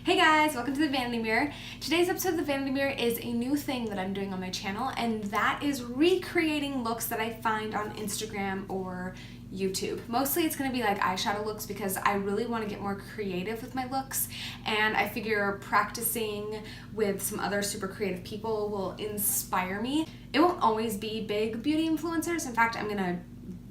Hey guys, welcome to the Vanity Mirror. Today's episode of the Vanity Mirror is a new thing that I'm doing on my channel, and that is recreating looks that I find on Instagram or YouTube. Mostly it's going to be like eyeshadow looks because I really want to get more creative with my looks, and I figure practicing with some other super creative people will inspire me. It won't always be big beauty influencers. In fact, I'm going to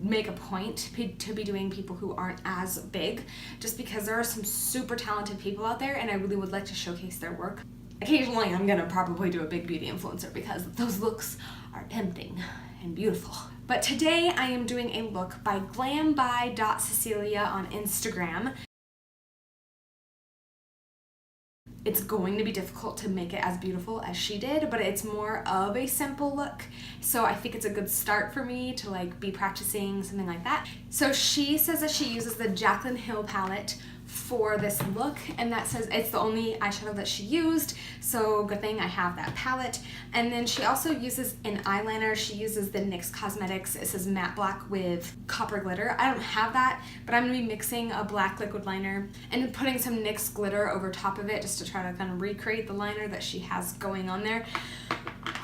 make a point to be doing people who aren't as big, just because there are some super talented people out there and I really would like to showcase their work. Occasionally I'm gonna probably do a big beauty influencer because those looks are tempting and beautiful. But today I am doing a look by Glamby.Cecelia on Instagram. It's going to be difficult to make it as beautiful as she did, but it's more of a simple look. So I think it's a good start for me to like be practicing something like that. So she says that she uses the Jaclyn Hill palette for this look, and that says it's the only eyeshadow that she used, so good thing I have that palette. And then she also uses an eyeliner. She uses the NYX Cosmetics, it says matte black with copper glitter. I don't have that, but I'm gonna be mixing a black liquid liner and putting some NYX glitter over top of it just to try to kind of recreate the liner that she has going on there.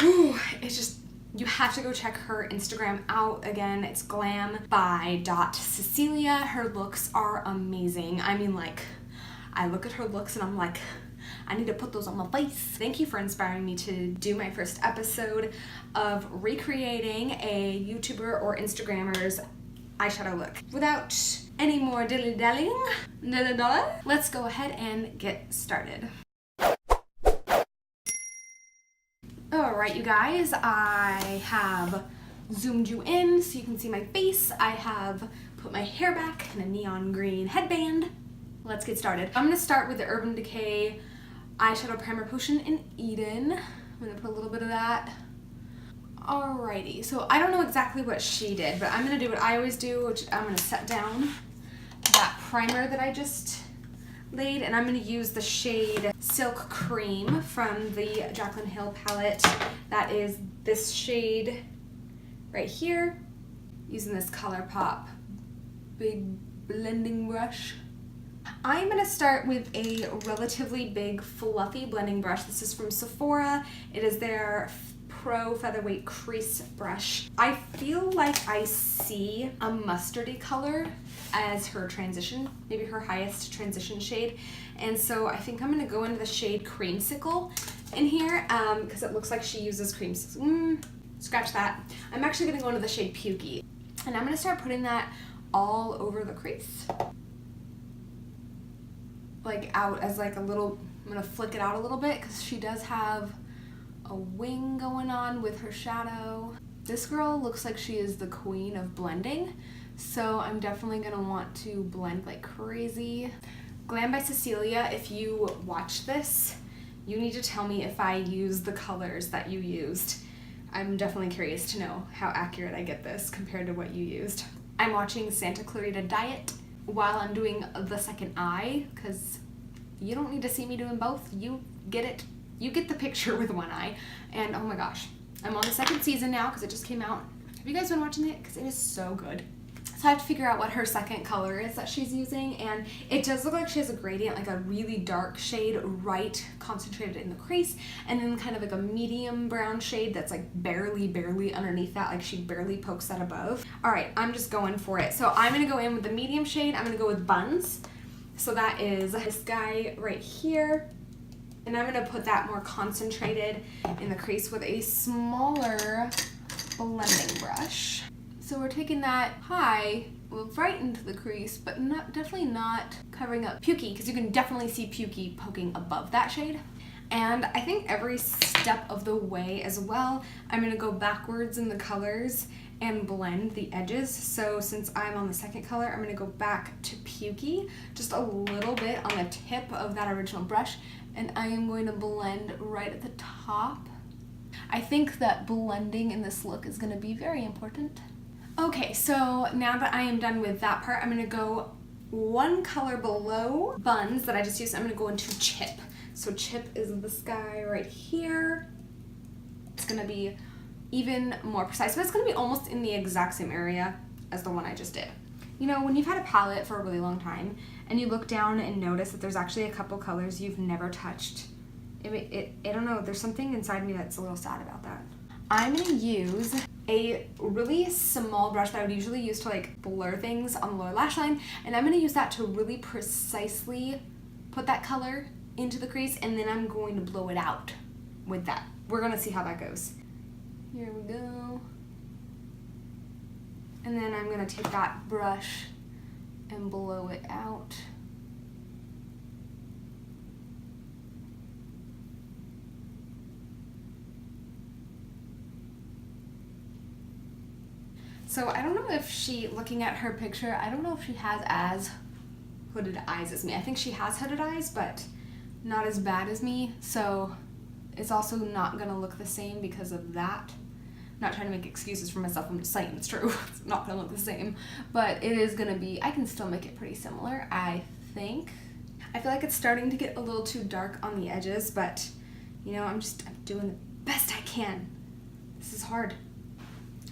Ooh, it's just, you have to go check her Instagram out. Again, it's Glamby.Cecelia. Her looks are amazing. I mean, like, I look at her looks and I'm like, I need to put those on my face. Thank you for inspiring me to do my first episode of recreating a YouTuber or Instagrammer's eyeshadow look. Without any more dilly-dallying, let's go ahead and get started. Alright, you guys, I have zoomed you in so you can see my face. I have put my hair back in a neon green headband. Let's get started. I'm going to start with the Urban Decay Eyeshadow Primer Potion in Eden. I'm going to put a little bit of that. Alrighty, so I don't know exactly what she did, but I'm going to do what I always do, which I'm going to set down that primer that I just laid, and I'm going to use the shade Silk Cream from the Jaclyn Hill palette. That is this shade right here, using this ColourPop big blending brush. I'm going to start with a relatively big fluffy blending brush. This is from Sephora. It is their Pro Featherweight Crease Brush. I feel like I see a mustardy color as her transition, maybe her highest transition shade, and so I think I'm going to go into the shade Creamsicle in here because it looks like she uses Creamsicle. Scratch that. I'm actually going to go into the shade Pukey, and I'm going to start putting that all over the crease, like out as like a little, I'm going to flick it out a little bit because she does have a wing going on with her shadow. This girl looks like she is the queen of blending, so I'm definitely gonna want to blend like crazy. Glamby.Cecelia, if you watch this, you need to tell me if I use the colors that you used. I'm definitely curious to know how accurate I get this compared to what you used. I'm watching Santa Clarita Diet while I'm doing the second eye, because you don't need to see me doing both. You get it. You get the picture with one eye. And oh my gosh, I'm on the second season now because it just came out. Have you guys been watching it? Because it is so good. So I have to figure out what her second color is that she's using, and it does look like she has a gradient, like a really dark shade right concentrated in the crease, and then kind of like a medium brown shade that's like barely underneath that, like she barely pokes that above. All right, I'm just going for it. So I'm gonna go in with the medium shade. I'm gonna go with Buns. So that is this guy right here. And I'm going to put that more concentrated in the crease with a smaller blending brush. So we're taking that high, right into the crease, but definitely not covering up Pukey, because you can definitely see Pukey poking above that shade. And I think every step of the way as well, I'm going to go backwards in the colors and blend the edges. So since I'm on the second color, I'm going to go back to Pukey, just a little bit on the tip of that original brush, and I am going to blend right at the top. I think that blending in this look is going to be very important. Okay, so now that I am done with that part, I'm going to go one color below Buns that I just used. I'm going to go into Chip. So Chip is this guy right here. It's going to be even more precise, but it's going to be almost in the exact same area as the one I just did. You know, when you've had a palette for a really long time and you look down and notice that there's actually a couple colors you've never touched, I don't know, there's something inside me that's a little sad about that. I'm gonna use a really small brush that I would usually use to like blur things on the lower lash line, and I'm gonna use that to really precisely put that color into the crease, and then I'm going to blow it out with that. We're gonna see how that goes. Here we go. And then I'm gonna take that brush and blow it out. So I don't know if she, looking at her picture, I don't know if she has as hooded eyes as me. I think she has hooded eyes, but not as bad as me. So it's also not gonna look the same because of that. Not trying to make excuses for myself, I'm just saying it's true. It's not gonna look the same, but it is gonna be, I can still make it pretty similar, I think. I feel like it's starting to get a little too dark on the edges, but you know, I'm doing the best I can. This is hard.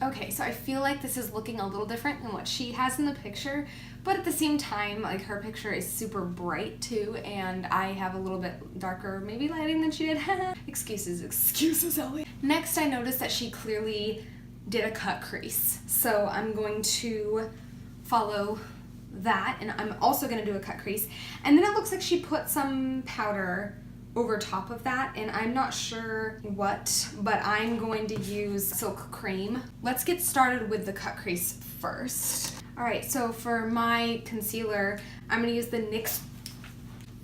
Okay, so I feel like this is looking a little different than what she has in the picture, but at the same time, like her picture is super bright too, and I have a little bit darker maybe lighting than she did. Excuses, Ellie. Next, I noticed that she clearly did a cut crease, so I'm going to follow that, and I'm also going to do a cut crease, and then it looks like she put some powder over top of that, and I'm not sure what, but I'm going to use silk cream. Let's get started with the cut crease first. All right, so for my concealer, I'm gonna use the NYX,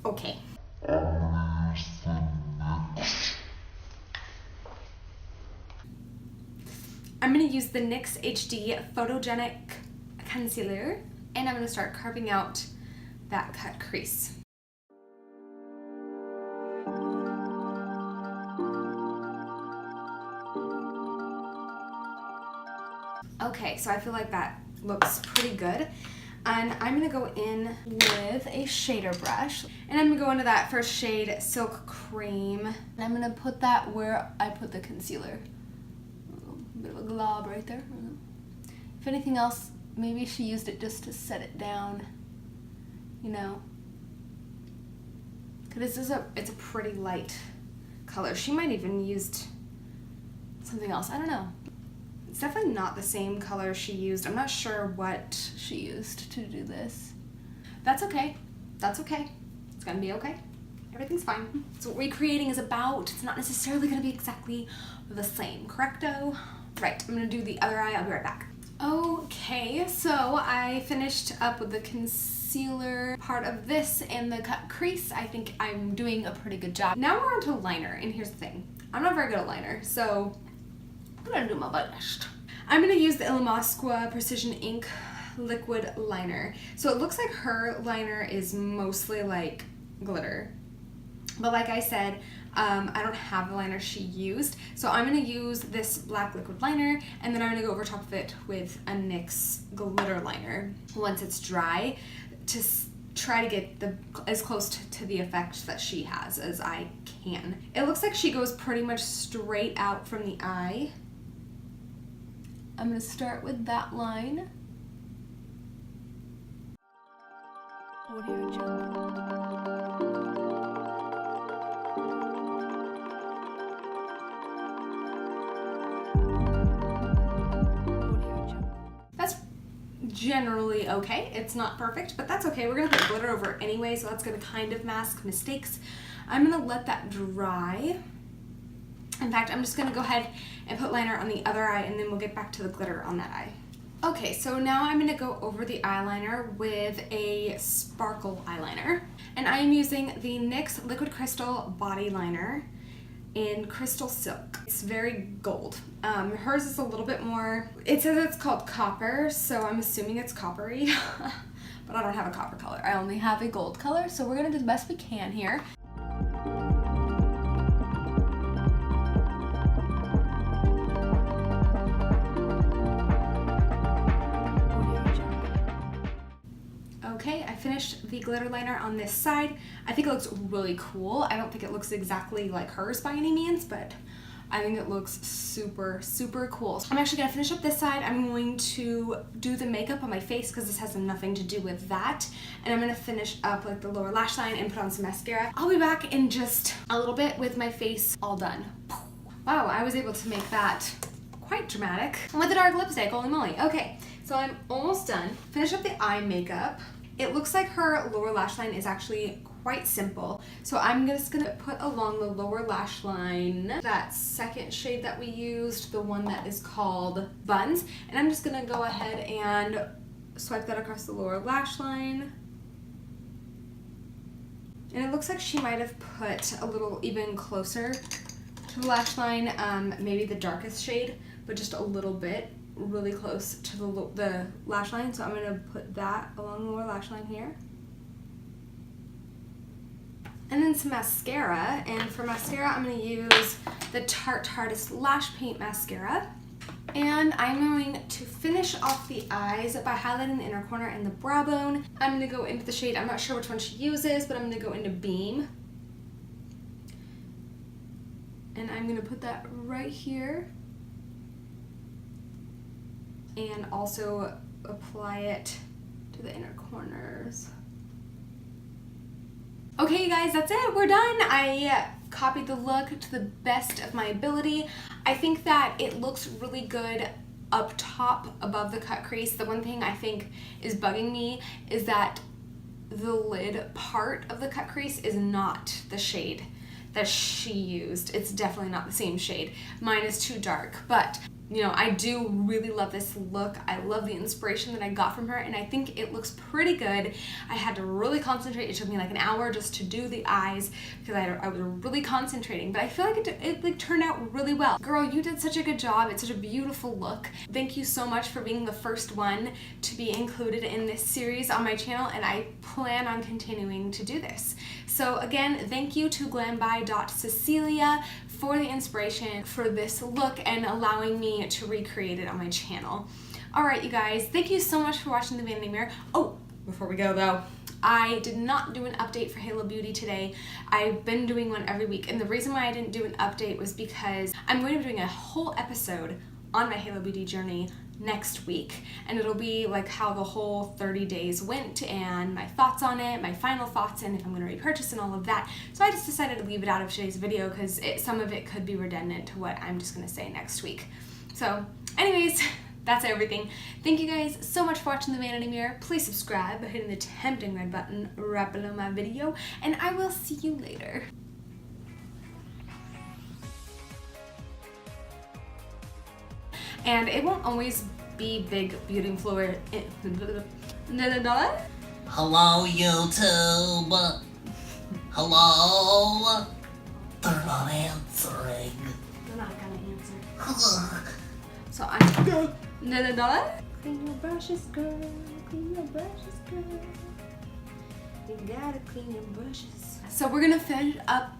okay. I'm gonna use the NYX HD Photogenic Concealer, and I'm gonna start carving out that cut crease. Okay, so I feel like that looks pretty good. And I'm gonna go in with a shader brush. And I'm gonna go into that first shade, Silk Cream. And I'm gonna put that where I put the concealer. A bit of a glob right there. If anything else, maybe she used it just to set it down, you know. Cause it's a pretty light color. She might even used something else, I don't know. It's definitely not the same color she used. I'm not sure what she used to do this. That's okay. That's okay. It's gonna be okay. Everything's fine. That's what recreating is about. It's not necessarily gonna be exactly the same, correcto? Right, I'm gonna do the other eye. I'll be right back. Okay, so I finished up with the concealer part of this and the cut crease. I think I'm doing a pretty good job. Now we're on to liner, and here's the thing. I'm not very good at liner, so I'm gonna do my best. I'm gonna use the Illamasqua Precision Ink Liquid Liner. So it looks like her liner is mostly like glitter. But like I said, I don't have the liner she used. So I'm gonna use this black liquid liner, and then I'm gonna go over top of it with a NYX glitter liner once it's dry to try to get as close to the effect that she has as I can. It looks like she goes pretty much straight out from the eye. I'm gonna start with that line. Audio Jungle. That's generally okay. It's not perfect, but that's okay. We're gonna put glitter over it anyway, so that's gonna kind of mask mistakes. I'm gonna let that dry. In fact, I'm just gonna go ahead and put liner on the other eye, and then we'll get back to the glitter on that eye. Okay, so now I'm gonna go over the eyeliner with a sparkle eyeliner. And I'm using the NYX Liquid Crystal Body Liner in Crystal Silk. It's very gold. Hers is a little bit more, it says it's called copper, so I'm assuming it's coppery. But I don't have a copper color. I only have a gold color, so we're gonna do the best we can here. Okay, I finished the glitter liner on this side. I think it looks really cool. I don't think it looks exactly like hers by any means, but I think it looks super, super cool. I'm actually gonna finish up this side. I'm going to do the makeup on my face because this has nothing to do with that. And I'm gonna finish up like the lower lash line and put on some mascara. I'll be back in just a little bit with my face all done. Wow, I was able to make that quite dramatic. And with the dark lipstick, holy moly. Okay, so I'm almost done. Finish up the eye makeup. It looks like her lower lash line is actually quite simple. So I'm just gonna put along the lower lash line that second shade that we used, the one that is called Buns. And I'm just gonna go ahead and swipe that across the lower lash line. And it looks like she might have put a little even closer to the lash line, maybe the darkest shade, but just a little bit, really close to the lash line. So I'm gonna put that along the lower lash line here. And then some mascara, and for mascara I'm going to use the Tarte Hardest Lash Paint Mascara. And I'm going to finish off the eyes by highlighting the inner corner and the brow bone. I'm going to go into the shade, I'm not sure which one she uses, but I'm going to go into Beam. And I'm going to put that right here. And also apply it to the inner corners. Okay, you guys, that's it. We're done. I copied the look to the best of my ability. I think that it looks really good up top above the cut crease. The one thing I think is bugging me is that the lid part of the cut crease is not the shade that she used. It's definitely not the same shade. Mine is too dark, but you know, I do really love this look. I love the inspiration that I got from her, and I think it looks pretty good. I had to really concentrate. It took me like an hour just to do the eyes because I was really concentrating, but I feel like it like turned out really well. Girl, you did such a good job. It's such a beautiful look. Thank you so much for being the first one to be included in this series on my channel, and I plan on continuing to do this. So again, thank you to Glamby.Cecelia for the inspiration for this look and allowing me to recreate it on my channel. Alright, you guys, thank you so much for watching the Vanity Mirror. Oh, before we go though, I did not do an update for Halo Beauty today. I've been doing one every week, and the reason why I didn't do an update was because I'm going to be doing a whole episode on my Halo Beauty journey next week, and it'll be like how the whole 30 days went and my thoughts on it, my final thoughts, and if I'm going to repurchase and all of that. So I just decided to leave it out of today's video because some of it could be redundant to what I'm just going to say next week. So anyways, that's everything. Thank you guys so much for watching the Vanity Mirror. Please subscribe by hitting the tempting red button right below my video, and I will see you later. And it won't always be big beauty fluid. Hello, YouTube. Hello. They're not answering. They're not gonna answer. So I'm clean your brushes, girl. Clean your brushes, girl. You gotta clean your brushes. So we're gonna finish up.